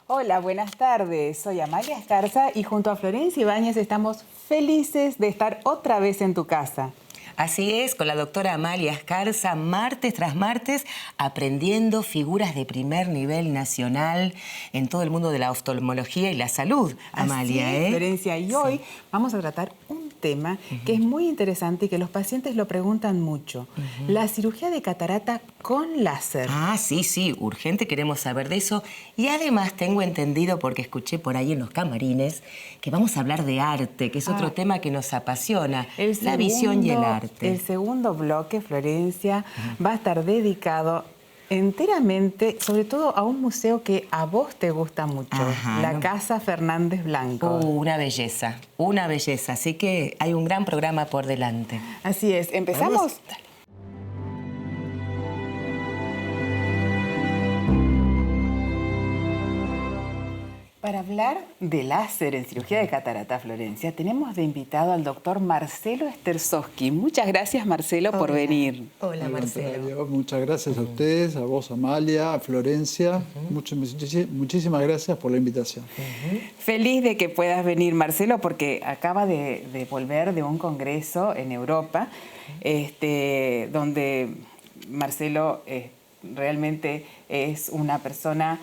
Hola, buenas tardes. Soy Amalia Escarza y junto a Florencia Ibáñez estamos felices de estar otra vez en tu casa. Así es, con la doctora Amalia Escarza, martes tras martes, aprendiendo figuras de primer nivel nacional en todo el mundo de la oftalmología y la salud, Amalia. Así es, Florencia, y hoy vamos a tratar un tema que es muy interesante y que los pacientes lo preguntan mucho. La cirugía de catarata con láser. Ah, sí, urgente, queremos saber de eso. Y además tengo entendido, porque escuché por ahí en los camarines, que vamos a hablar de arte, que es otro tema que nos apasiona, la visión y el arte. El segundo bloque, Florencia, va a estar dedicado enteramente, sobre todo a un museo que a vos te gusta mucho, la Casa Fernández Blanco. Una belleza, una belleza. Así que hay un gran programa por delante. Así es, ¿empezamos? ¿Vamos? Para hablar de láser en cirugía de catarata, Florencia, tenemos de invitado al doctor Marcelo Esterzowski. Muchas gracias, Marcelo, por venir. Hola, Marcelo. Muchas gracias a ustedes, a vos, Amalia, a Florencia. Muchísimas gracias por la invitación. Feliz de que puedas venir, Marcelo, porque acaba de volver de un congreso en Europa, donde Marcelo realmente es una persona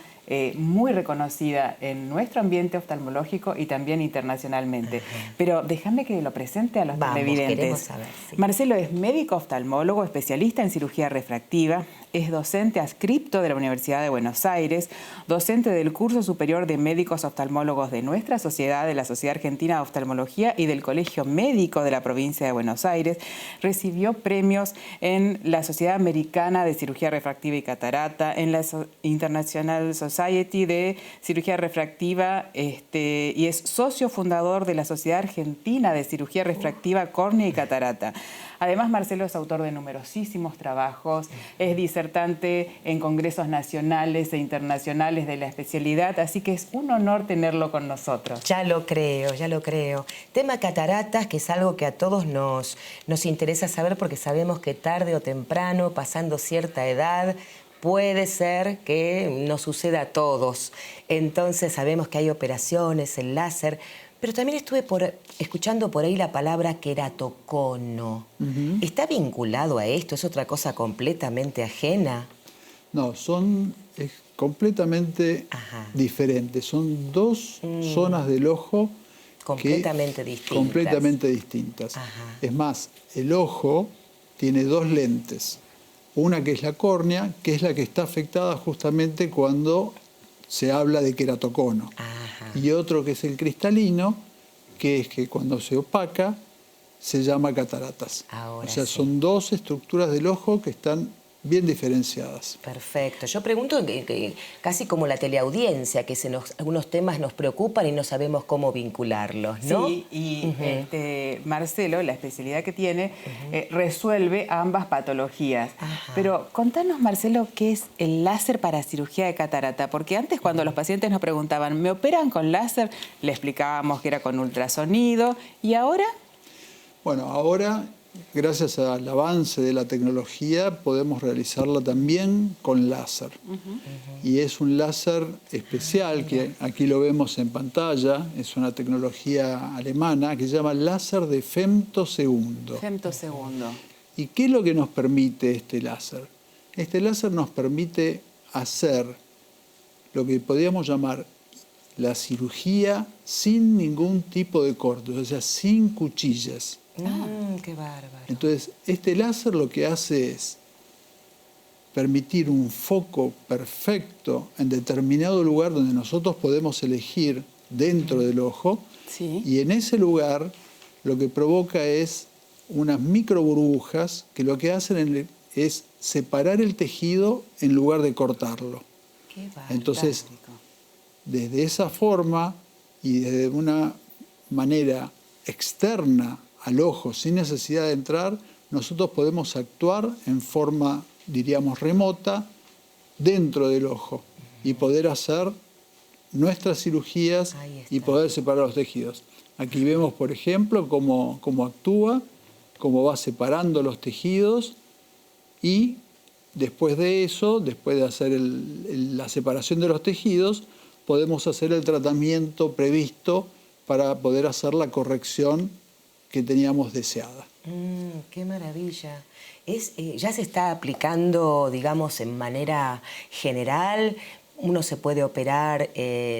muy reconocida en nuestro ambiente oftalmológico y también internacionalmente. Pero déjame que lo presente a los televidentes. Queremos saber, sí. Marcelo es médico oftalmólogo, especialista en cirugía refractiva, es docente adscripto de la Universidad de Buenos Aires, docente del Curso Superior de Médicos Oftalmólogos de nuestra sociedad, de la Sociedad Argentina de Oftalmología y del Colegio Médico de la Provincia de Buenos Aires. Recibió premios en la Sociedad Americana de Cirugía Refractiva y Catarata, en la International Society de Cirugía Refractiva y es socio fundador de la Sociedad Argentina de Cirugía Refractiva, Córnea y Catarata. Además, Marcelo es autor de numerosísimos trabajos, es disertante en congresos nacionales e internacionales de la especialidad, así que es un honor tenerlo con nosotros. Ya lo creo, ya lo creo. Tema cataratas, que es algo que a todos nos interesa saber porque sabemos que tarde o temprano, pasando cierta edad, puede ser que nos suceda a todos. Entonces sabemos que hay operaciones, el láser, pero también estuve escuchando por ahí la palabra queratocono. ¿Está vinculado a esto? ¿Es otra cosa completamente ajena? No, es completamente diferentes. Son dos zonas del ojo completamente distintas. Completamente distintas. Es más, el ojo tiene dos lentes. Una que es la córnea, que es la que está afectada justamente cuando se habla de queratocono. Y otro que es el cristalino, que es que cuando se opaca se llama cataratas. O sea, son dos estructuras del ojo que están bien diferenciadas. Perfecto. Yo pregunto casi como la teleaudiencia, que algunos temas nos preocupan y no sabemos cómo vincularlos, ¿no? Sí, y Marcelo, la especialidad que tiene, resuelve ambas patologías. Pero contanos, Marcelo, ¿qué es el láser para cirugía de catarata? Porque antes, cuando los pacientes nos preguntaban, ¿me operan con láser? Le explicábamos que era con ultrasonido. ¿Y ahora? Bueno, ahora, gracias al avance de la tecnología, podemos realizarla también con láser. Y es un láser especial, que aquí lo vemos en pantalla, es una tecnología alemana que se llama láser de femtosegundo. Femtosegundo. ¿Y qué es lo que nos permite este láser? Este láser nos permite hacer lo que podríamos llamar la cirugía sin ningún tipo de cortes, o sea, sin cuchillas. ¡Qué bárbaro! Entonces, este láser lo que hace es permitir un foco perfecto en determinado lugar donde nosotros podemos elegir dentro del ojo. Sí. Y en ese lugar lo que provoca es unas microburbujas que lo que hacen es separar el tejido en lugar de cortarlo. ¡Qué bárbaro! Entonces, desde esa forma y desde una manera externa al ojo, sin necesidad de entrar, nosotros podemos actuar en forma, diríamos, remota, dentro del ojo y poder hacer nuestras cirugías y poder separar los tejidos. Aquí vemos, por ejemplo, cómo actúa, cómo va separando los tejidos y después de eso, después de hacer la separación de los tejidos, podemos hacer el tratamiento previsto para poder hacer la corrección que teníamos deseada. ¡Qué maravilla! ¿Ya se está aplicando, digamos, en manera general? ¿Uno se puede operar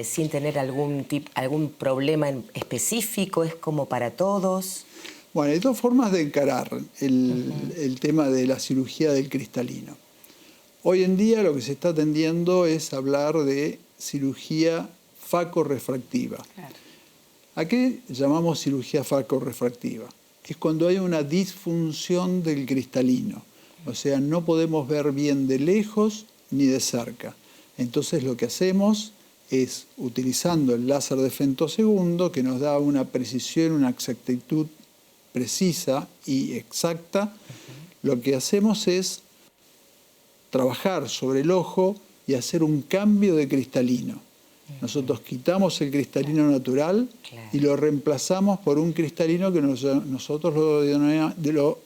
sin tener algún problema específico? ¿Es como para todos? Bueno, hay dos formas de encarar el tema de la cirugía del cristalino. Hoy en día lo que se está tendiendo es hablar de cirugía facorrefractiva. Claro. ¿A qué llamamos cirugía facorrefractiva? Es cuando hay una disfunción del cristalino. O sea, no podemos ver bien de lejos ni de cerca. Entonces lo que hacemos es, utilizando el láser de femtosegundo, que nos da una precisión, una exactitud precisa y exacta, lo que hacemos es trabajar sobre el ojo y hacer un cambio de cristalino. Nosotros quitamos el cristalino natural y lo reemplazamos por un cristalino que nosotros lo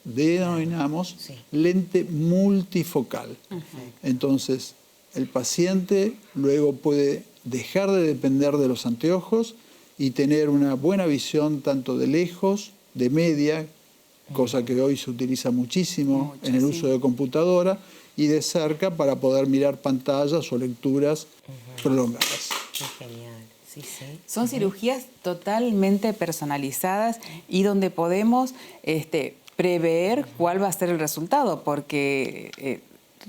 denominamos lente multifocal. Entonces, el paciente luego puede dejar de depender de los anteojos y tener una buena visión tanto de lejos, de media, cosa que hoy se utiliza muchísimo en el uso de computadora, y de cerca para poder mirar pantallas o lecturas prolongadas. Qué genial. Sí, sí. Son cirugías totalmente personalizadas y donde podemos prever cuál va a ser el resultado, porque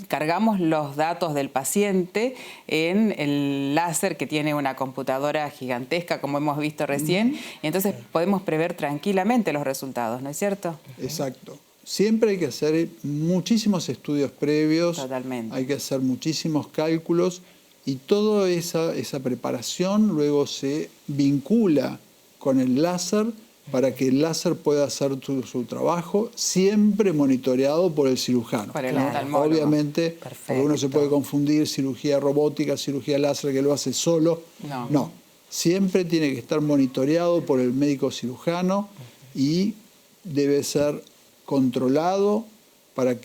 cargamos los datos del paciente en el láser que tiene una computadora gigantesca, como hemos visto recién, y entonces podemos prever tranquilamente los resultados, ¿no es cierto? Exacto. Siempre hay que hacer muchísimos estudios previos, Totalmente. hay que hacer muchísimos cálculos y toda esa preparación luego se vincula con el láser para que el láser pueda hacer su trabajo, siempre monitoreado por el cirujano. Por el oftalmólogo. Obviamente, porque uno se puede confundir cirugía robótica, cirugía láser que lo hace solo. No, siempre tiene que estar monitoreado por el médico cirujano y debe ser controlado para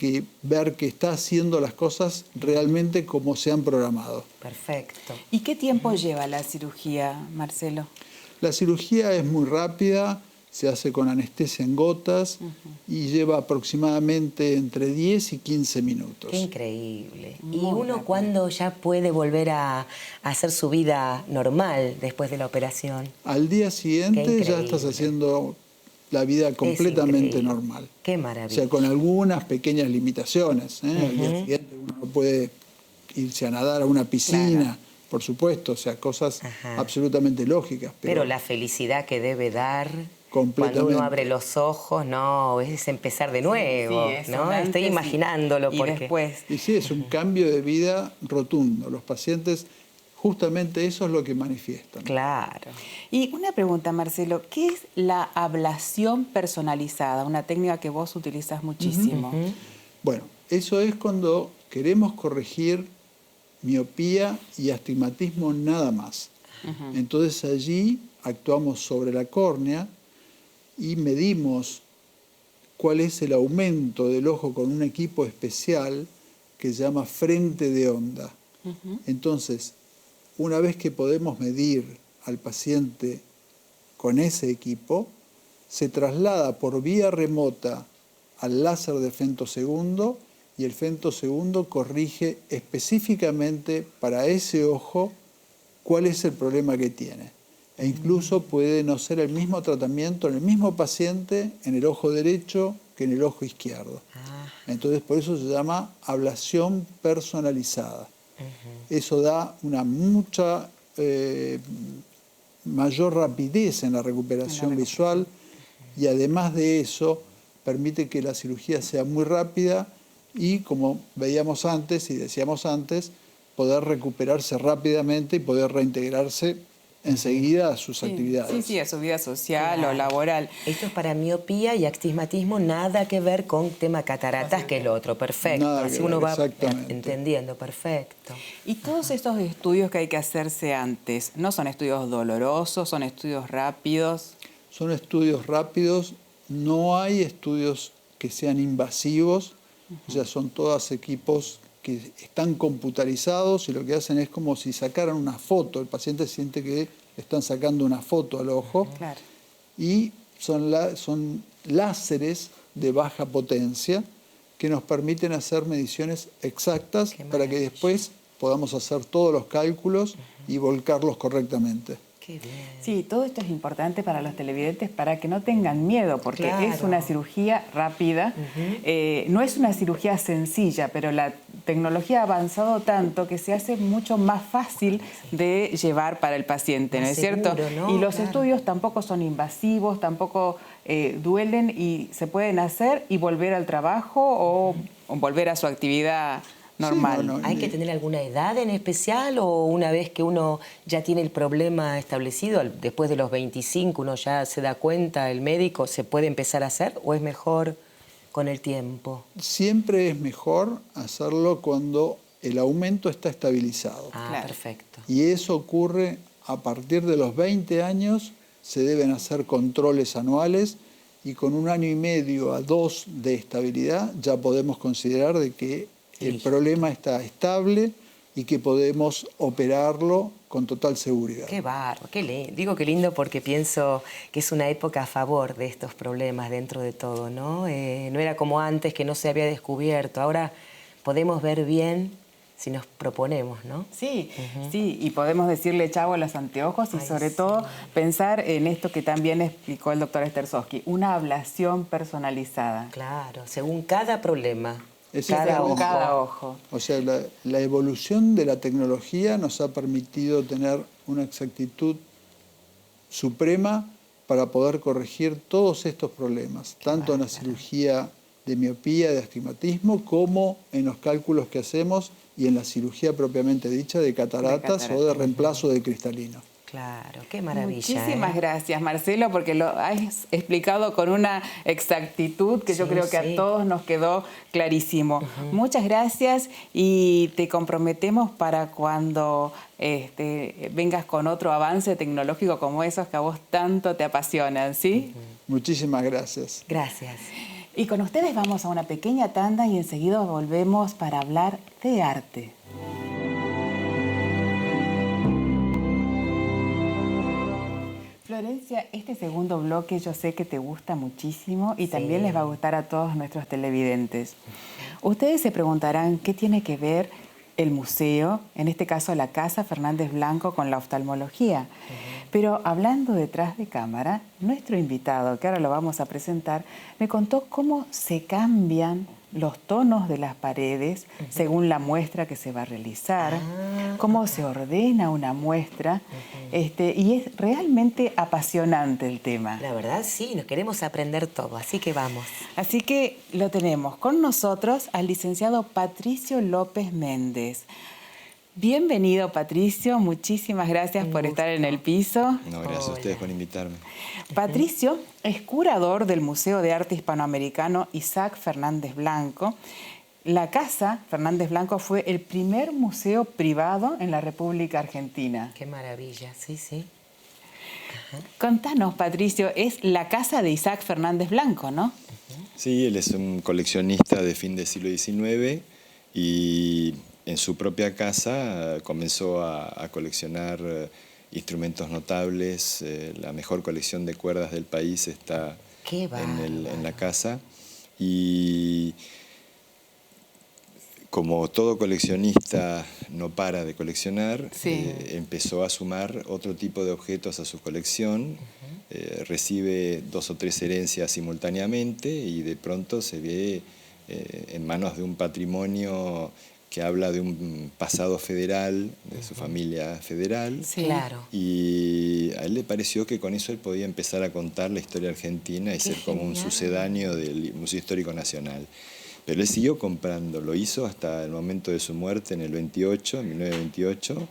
ver que está haciendo las cosas realmente como se han programado. Perfecto. ¿Y qué tiempo lleva la cirugía, Marcelo? La cirugía es muy rápida, se hace con anestesia en gotas y lleva aproximadamente entre 10 y 15 minutos. Qué increíble. Muy ¿Y uno rápido. cuándo ya puede volver a hacer su vida normal después de la operación? Al día siguiente ya estás increíble. haciendo la vida completamente normal. Qué O maravilla. sea, con algunas pequeñas limitaciones. Al día siguiente uno no puede irse a nadar a una piscina, por supuesto, o sea, cosas absolutamente lógicas. Pero la felicidad que debe dar cuando completamente. uno abre los ojos, no, es empezar de nuevo, sí, es ¿no? un antes Estoy imaginándolo y porque después. Y sí, es un cambio de vida rotundo. Los pacientes, justamente eso es lo que manifiestan. claro. Y una pregunta, Marcelo, ¿qué es la ablación personalizada? Una técnica que vos utilizas muchísimo. Bueno, eso es cuando queremos corregir miopía y astigmatismo nada más. Entonces allí actuamos sobre la córnea y medimos cuál es el aumento del ojo con un equipo especial que se llama frente de onda. Entonces, una vez que podemos medir al paciente con ese equipo, se traslada por vía remota al láser de femtosegundo y el femtosegundo corrige específicamente para ese ojo cuál es el problema que tiene. E incluso puede no ser el mismo tratamiento en el mismo paciente en el ojo derecho que en el ojo izquierdo. Entonces, por eso se llama ablación personalizada. Eso da una mucha mayor rapidez en la recuperación visual y además de eso permite que la cirugía sea muy rápida y, como veíamos antes y decíamos antes, poder recuperarse rápidamente y poder reintegrarse enseguida a sus actividades. Sí, a su vida social o laboral. Esto es para miopía y astigmatismo, nada que ver con tema cataratas, que es lo otro, perfecto. Nada Así que uno ver, va exactamente. entendiendo, perfecto. Y todos estos estudios que hay que hacerse antes, ¿no son estudios dolorosos, son estudios rápidos? Son estudios rápidos, no hay estudios que sean invasivos, o sea, son todos equipos que están computarizados y lo que hacen es como si sacaran una foto. El paciente siente que le están sacando una foto al ojo. Claro. Y son láseres de baja potencia que nos permiten hacer mediciones exactas para que después podamos hacer todos los cálculos y volcarlos correctamente. Qué bien. Sí, todo esto es importante para los televidentes para que no tengan miedo, porque Claro. es una cirugía rápida, no es una cirugía sencilla, pero la tecnología ha avanzado tanto que se hace mucho más fácil de llevar para el paciente, ¿no es cierto? Seguro, ¿no? Y los Claro. estudios tampoco son invasivos, tampoco duelen y se pueden hacer y volver al trabajo o volver a su actividad normal. Sí, no, ¿Hay que tener alguna edad en especial o una vez que uno ya tiene el problema establecido, después de los 25 uno ya se da cuenta, el médico, se puede empezar a hacer o es mejor con el tiempo? Siempre es mejor hacerlo cuando el aumento está estabilizado. Ah, Claro. perfecto. Y eso ocurre a partir de los 20 años, se deben hacer controles anuales y con 1 año y medio a 2 de estabilidad ya podemos considerar de que el Listo. problema está estable y que podemos operarlo con total seguridad. Qué bárbaro, qué lindo. Digo qué lindo porque pienso que es una época a favor de estos problemas dentro de todo, ¿no? No era como antes que no se había descubierto. Ahora podemos ver bien si nos proponemos, ¿no? Sí, sí, y podemos decirle chavo a los anteojos y Ay, sobre sí. todo pensar en esto que también explicó el doctor Esterzowski, una ablación personalizada. Claro, según cada problema. Exactamente. Según cada ojo. O sea, la evolución de la tecnología nos ha permitido tener una exactitud suprema para poder corregir todos estos problemas, tanto en la cirugía de miopía, de astigmatismo, como en los cálculos que hacemos y en la cirugía propiamente dicha de cataratas o de reemplazo de cristalino. Claro, qué maravilla. Muchísimas gracias, Marcelo, porque lo has explicado con una exactitud que yo Sí, creo que sí. a todos nos quedó clarísimo. Muchas gracias y te comprometemos para cuando vengas con otro avance tecnológico como esos que a vos tanto te apasionan, ¿sí? Muchísimas gracias. Gracias. Y con ustedes vamos a una pequeña tanda y enseguida volvemos para hablar de arte. Florencia, este segundo bloque yo sé que te gusta muchísimo y también les va a gustar a todos nuestros televidentes. Ustedes se preguntarán qué tiene que ver el museo, en este caso la Casa Fernández Blanco, con la oftalmología. Pero hablando detrás de cámara, nuestro invitado, que ahora lo vamos a presentar, me contó cómo se cambian los tonos de las paredes según la muestra que se va a realizar, cómo se ordena una muestra, y es realmente apasionante el tema. La verdad sí, nos queremos aprender todo, así que vamos. Así que lo tenemos con nosotros al licenciado Patricio López Méndez. Bienvenido, Patricio. Muchísimas gracias por estar en el piso. No, gracias a ustedes por invitarme. Patricio es curador del Museo de Arte Hispanoamericano Isaac Fernández Blanco. La Casa Fernández Blanco fue el primer museo privado en la República Argentina. Qué maravilla, sí, sí. Contanos, Patricio, es la casa de Isaac Fernández Blanco, ¿no? Sí, él es un coleccionista de fin del siglo XIX y en su propia casa comenzó a coleccionar instrumentos notables. La mejor colección de cuerdas del país está Qué en la casa. Y como todo coleccionista no para de coleccionar, Sí. empezó a sumar otro tipo de objetos a su colección. Recibe 2 o 3 herencias simultáneamente y de pronto se ve en manos de un patrimonio que habla de un pasado federal, de su familia federal. Sí. Claro. Y a él le pareció que con eso él podía empezar a contar la historia argentina y ser como un genial. sucedáneo del Museo Histórico Nacional. Pero él siguió comprando, lo hizo hasta el momento de su muerte en el 28, en 1928,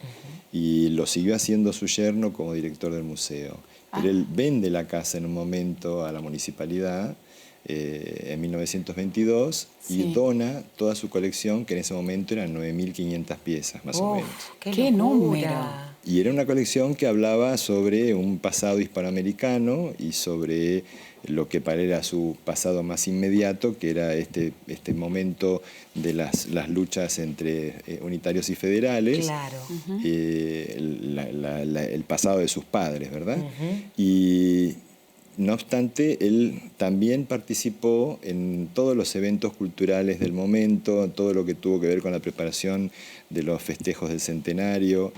y lo siguió haciendo su yerno como director del museo. Pero él vende la casa en un momento a la municipalidad en 1922 Sí. y dona toda su colección, que en ese momento eran 9.500 piezas, más o menos. ¡Qué número! Y era una colección que hablaba sobre un pasado hispanoamericano y sobre lo que para era su pasado más inmediato, que era este momento de las luchas entre unitarios y federales, Claro. el pasado de sus padres, ¿verdad? Y no obstante, él también participó en todos los eventos culturales del momento, todo lo que tuvo que ver con la preparación de los festejos del centenario,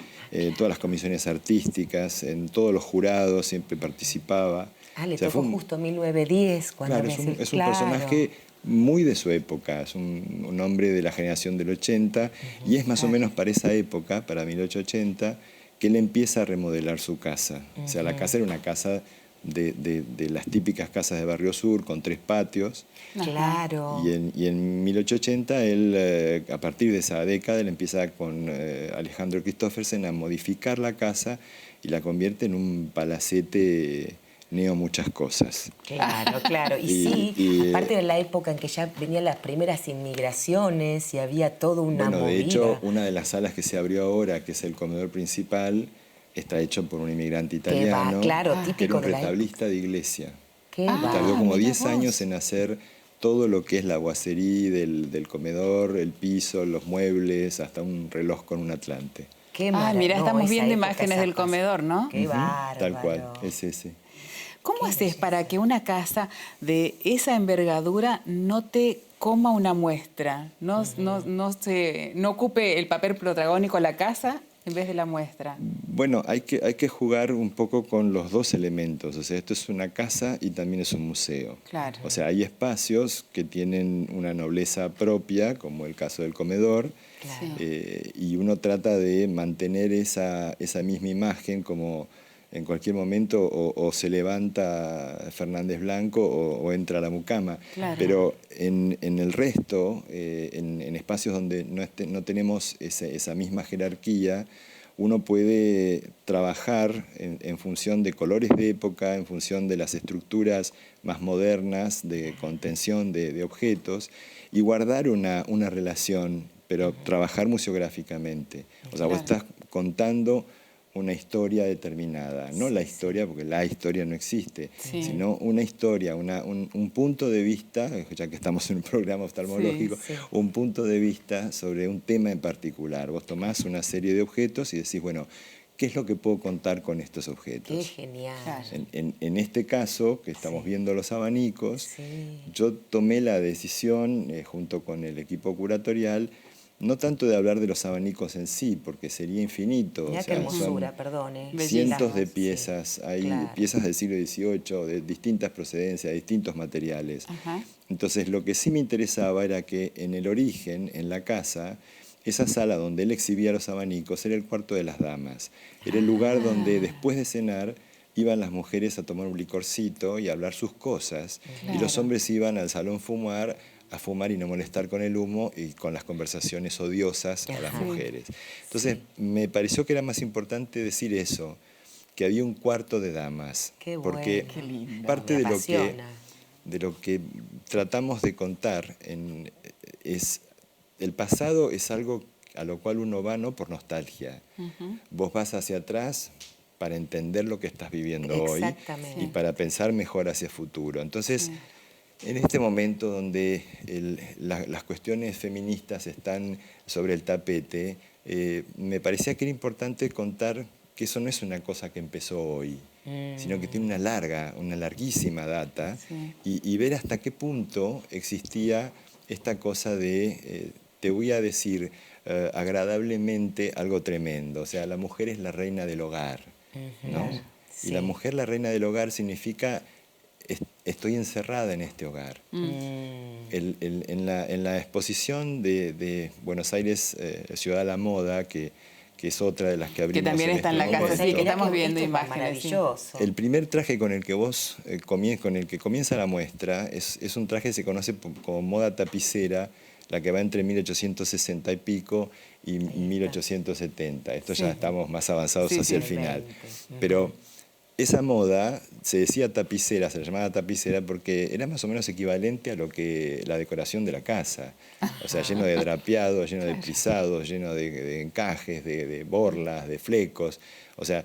todas las comisiones artísticas, en todos los jurados siempre participaba. Le tocó justo 1910 cuando claro, es un personaje muy de su época, es un hombre de la generación del 80, y es más o menos para esa época, para 1880, que él empieza a remodelar su casa. O sea, la casa era una casa de las típicas casas de Barrio Sur, con 3 patios. Claro. Y en 1880, él, a partir de esa década, él empieza con Alejandro Christoffersen a modificar la casa y la convierte en un palacete neo muchas cosas. Claro, claro. Y aparte de la época en que ya venían las primeras inmigraciones y había toda una movida. De hecho, una de las salas que se abrió ahora, que es el comedor principal, está hecho por un inmigrante italiano, típico que era un retablista de iglesia. Tardó como 10 años en hacer todo lo que es la boiserie del comedor, el piso, los muebles, hasta un reloj con un atlante. Mira, estamos viendo imágenes del comedor, ¿no? Qué bárbaro. Tal cual, es ese. ¿Cómo haces para que una casa de esa envergadura no te coma una muestra? No ocupe el papel protagónico la casa en vez de la muestra. Bueno, hay que jugar un poco con los dos elementos. O sea, esto es una casa y también es un museo. Claro. O sea, hay espacios que tienen una nobleza propia, como el caso del comedor, y uno trata de mantener esa misma imagen, como en cualquier momento o se levanta Fernández Blanco o entra la mucama. Claro. Pero en el resto, en espacios donde no tenemos esa misma jerarquía, uno puede trabajar en función de colores de época, en función de las estructuras más modernas de contención de objetos y guardar una relación, pero trabajar museográficamente. O sea, vos estás contando una historia determinada, no la historia, porque la historia no existe, sino una historia, un punto de vista, ya que estamos en un programa oftalmológico, un punto de vista sobre un tema en particular. Vos tomás una serie de objetos y decís, bueno, ¿qué es lo que puedo contar con estos objetos? ¡Qué genial! En este caso, que estamos viendo los abanicos, yo tomé la decisión, junto con el equipo curatorial, no tanto de hablar de los abanicos en sí, porque sería infinito. Mirá, o sea, qué hermosura, perdone. Cientos de piezas, hay piezas del siglo XVIII, de distintas procedencias, de distintos materiales. Entonces, lo que sí me interesaba era que en el origen, en la casa, esa sala donde él exhibía los abanicos era el cuarto de las damas. Era el lugar donde, después de cenar, iban las mujeres a tomar un licorcito y a hablar sus cosas, y los hombres iban al salón a fumar y no molestar con el humo y con las conversaciones odiosas a las mujeres. Entonces, me pareció que era más importante decir eso, que había un cuarto de damas. Qué bueno, porque qué lindo. parte de lo que tratamos de contar es el pasado es algo a lo cual uno va no por nostalgia. Vos vas hacia atrás para entender lo que estás viviendo hoy y para pensar mejor hacia el futuro. Entonces, en este momento donde las cuestiones feministas están sobre el tapete, me parecía que era importante contar que eso no es una cosa que empezó hoy, sino que tiene una larguísima data, y ver hasta qué punto existía esta cosa de, te voy a decir agradablemente algo tremendo. O sea, la mujer es la reina del hogar, ¿no? Y la mujer, la reina del hogar, significa estoy encerrada en este hogar. En la exposición de Buenos Aires, Ciudad de la Moda, que es otra de las que abrimos. Que también está en la casa, que estamos viendo imágenes. Maravilloso. El primer traje con el que vos con el que comienza la muestra es un traje que se conoce como moda tapicera, la que va entre 1860 y pico y 1870. Esto ya estamos más avanzados hacia el final. Pero esa moda se decía tapicera, se le llamaba tapicera porque era más o menos equivalente a lo que la decoración de la casa. O sea, lleno de drapeados, lleno de plisados, lleno de encajes, de borlas, de flecos. O sea,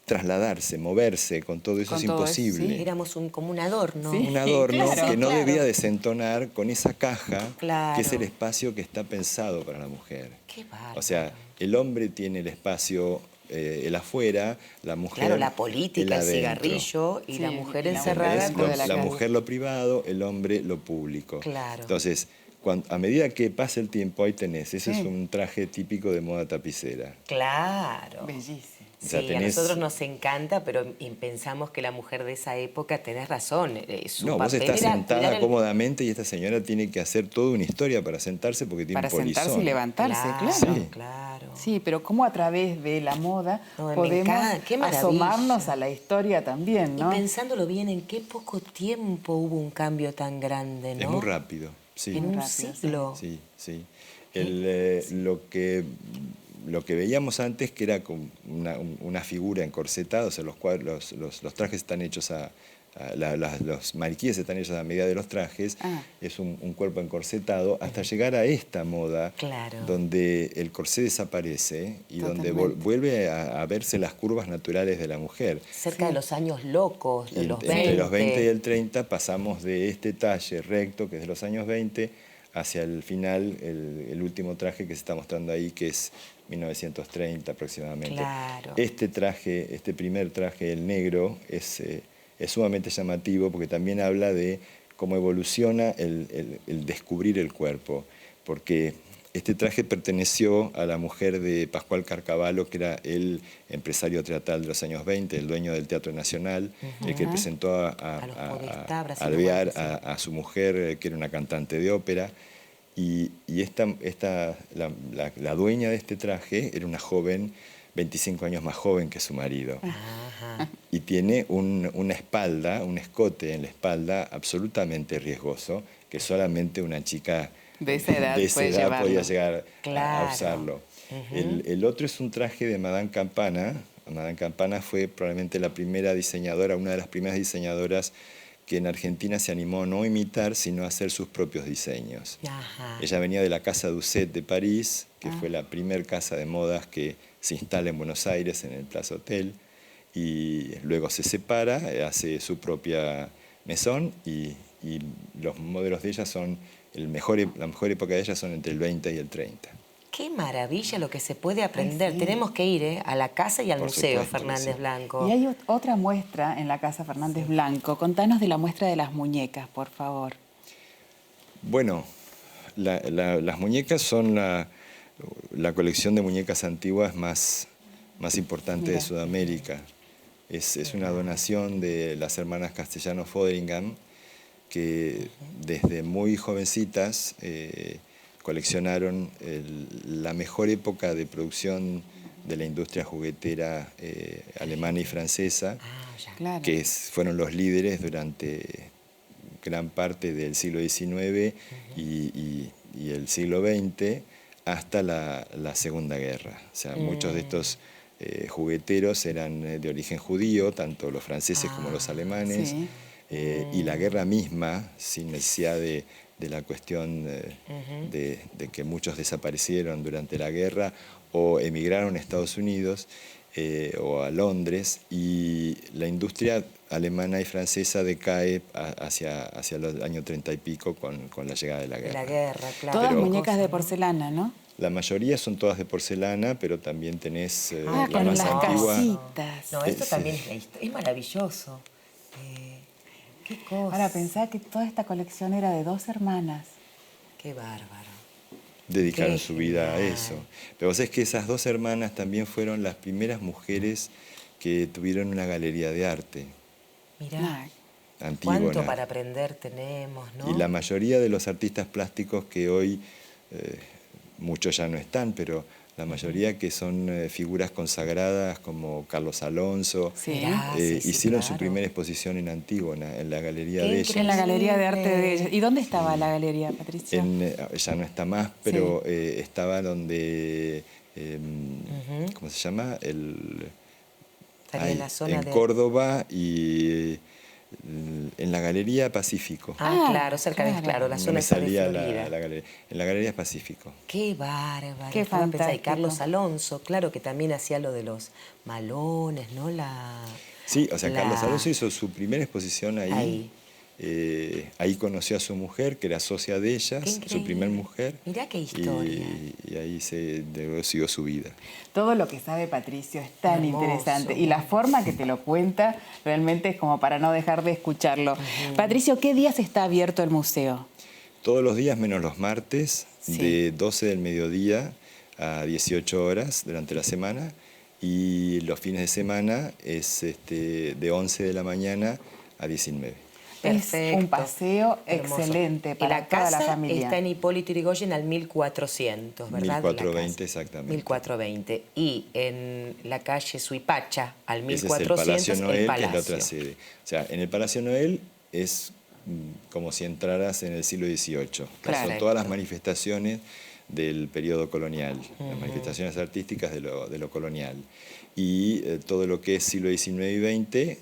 trasladarse, moverse con todo eso Con es todo eso, imposible. Sí, éramos como un adorno. Sí. Un adorno Claro, que no claro. debía desentonar con esa caja Claro. que es el espacio que está pensado para la mujer. Qué bárbaro. O sea, el hombre tiene el espacio, el afuera, la mujer Claro, la política, el adentro. cigarrillo y Sí, la mujer y la encerrada mujer con de la La casa. mujer lo privado, el hombre lo público. Claro. Entonces, a medida que pasa el tiempo, ahí tenés. Ese Sí. es un traje típico de moda tapicera. Claro. Bellísimo. O sea, Sí, tenés- a nosotros nos encanta, pero pensamos que la mujer de esa época, tenés razón, su No, vos papel estás era sentada cuidar el- cómodamente y esta señora tiene que hacer toda una historia para sentarse porque tiene Para un polizón. sentarse y levantarse, claro. Sí. claro. Sí, pero cómo a través de la moda No, me podemos encanta, qué maravilla. asomarnos a la historia también, ¿no? Y pensándolo bien, ¿en qué poco tiempo hubo un cambio tan grande, no? Es muy rápido. Sí. En un rápido, sí. siglo. Sí, sí. Lo que veíamos antes, que era como una figura encorsetada, o sea, los trajes están hechos los maniquíes están hechos a medida de los trajes, es un cuerpo encorsetado, hasta llegar a esta moda, Claro. donde el corsé desaparece y donde Totalmente. vuelve a verse las curvas naturales de la mujer. Cerca de los años locos, de Y los 20. entre los 20 y el 30 pasamos de este talle recto, que es de los años 20, hacia el final, el último traje que se está mostrando ahí, que es 1930 aproximadamente. Claro. Este primer traje, el negro, es sumamente llamativo porque también habla de cómo evoluciona el descubrir el cuerpo. Porque este traje perteneció a la mujer de Pascual Carcavalo, que era el empresario teatral de los años 20, el dueño del Teatro Nacional, el que presentó A los Podestá, a Brasil Alvear, Uruguay, sí. a su mujer, que era una cantante de ópera. Y la dueña de este traje era una joven, 25 años más joven que su marido. Ajá. Y tiene una espalda, un escote en la espalda absolutamente riesgoso, que solamente una chica De esa edad puede llevarlo. podía llegar Claro. a usarlo. El otro es un traje de Madame Campana. Madame Campana fue probablemente la primera diseñadora, una de las primeras diseñadoras que en Argentina se animó a no imitar, sino a hacer sus propios diseños. Ajá. Ella venía de la Casa Doucet de París, que fue la primer casa de modas que se instala en Buenos Aires, en el Plaza Hotel, y luego se separa, hace su propia mesón, y los modelos de ella son, la mejor época de ella son entre el 20 y el 30. Qué maravilla lo que se puede aprender. sí. Tenemos que ir a la casa y al Por museo, supuesto que Fernández sí. Blanco. Y hay otra muestra en la Casa Fernández Blanco. Contanos de la muestra de las muñecas, por favor. Bueno, las muñecas son la colección de muñecas antiguas más importante de Mira. Sudamérica. Es una donación de las hermanas Castellano Fotheringham, que desde muy jovencitas coleccionaron la mejor época de producción de la industria juguetera alemana y francesa, Ah, ya. Claro. que fueron los líderes durante gran parte del siglo XIX y el siglo XX hasta la Segunda Guerra. O sea, muchos de estos jugueteros eran de origen judío, tanto los franceses como los alemanes, sí. y la guerra misma, sin necesidad de la cuestión de que muchos desaparecieron durante la guerra o emigraron a Estados Unidos o a Londres, y la industria alemana y francesa decae hacia los años 30 y pico con la llegada de la De guerra. la guerra, claro. Todas Pero- muñecas de porcelana, ¿no? La mayoría son todas de porcelana, pero también tenés Ah, la con más las antigua. casitas. No, esto Sí. también es maravilloso. Qué cosa. Ahora, pensá que toda esta colección era de 2 hermanas. Qué bárbaro. Dedicaron Qué su vida a genial. eso. Pero vos sabés que esas dos hermanas también fueron las primeras mujeres que tuvieron una galería de arte, Mirá, Ah, Antígona. cuánto para aprender tenemos, ¿no? Y la mayoría de los artistas plásticos que hoy, muchos ya no están, pero la mayoría que son figuras consagradas como Carlos Alonso, Sí. Mirá, sí, sí, hicieron su claro. primera exposición en Antígona, en la galería Qué de increíble. ella. en la Galería de Arte de ellas. ¿Y dónde estaba la galería, Patricia? Ya no está más, pero estaba donde, ¿cómo se llama? Estaría en la zona en de... Córdoba y en la Galería Pacífico. Claro, cerca de, claro, la No zona me esa de salía Florida. la galería. En la Galería Pacífico. Qué bárbaro. Qué Estaba pensando, y fantástico. Carlos Alonso, claro, que también hacía lo de los malones, ¿no? Sí, o sea, Carlos Alonso hizo su primera exposición ahí. Ahí. Ahí conoció a su mujer, que era socia de ellas, Qué su increíble. primer mujer. Mirá qué historia. Y ahí luego siguió su vida. Todo lo que sabe Patricio es tan Hermoso. interesante y la forma que te lo cuenta realmente es como para no dejar de escucharlo. Patricio, ¿qué días está abierto el museo? Todos los días menos los martes, Sí. de 12 del mediodía a 18 horas durante la semana. Y los fines de semana es de 11 de la mañana a 19. Es un paseo hermoso. excelente Y para la toda casa la familia. está en Hipólito Yrigoyen al 1400, ¿verdad? 1420 exactamente. 1420. Y en la calle Suipacha al Ese 1400 es el Palacio Noel, que Palacio. es la otra sede. O sea, en el Palacio Noel es como si entraras en el siglo XVIII. Claro. Son todas las manifestaciones del periodo colonial, las manifestaciones artísticas de lo colonial. Y todo lo que es siglo XIX y XX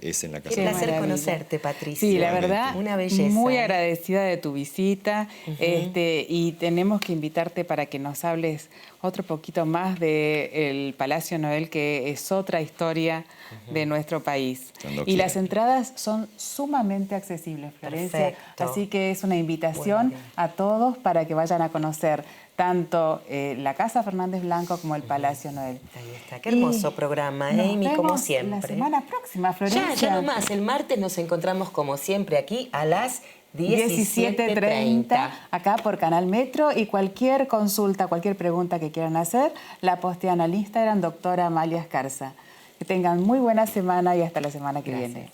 es en la Casa Qué Qué placer maravilla. conocerte, Patricia. Sí, la verdad, Una belleza. muy agradecida de tu visita y tenemos que invitarte para que nos hables otro poquito más del Palacio Noel, que es otra historia de nuestro país. Cuando Y las quieran. entradas son sumamente accesibles, Florencia. Perfecto. Así que es una invitación Muy bien. a todos para que vayan a conocer tanto la Casa Fernández Blanco como el Palacio Noel. Ahí está. Qué hermoso programa, nos Amy, como vemos siempre. la semana próxima, Florencia. Ya nomás. El martes nos encontramos como siempre aquí a las 17:30 acá por Canal Metro, y cualquier consulta, cualquier pregunta que quieran hacer, la postean al Instagram doctora Amalia Escarza. Que tengan muy buena semana y hasta la semana que Gracias. viene.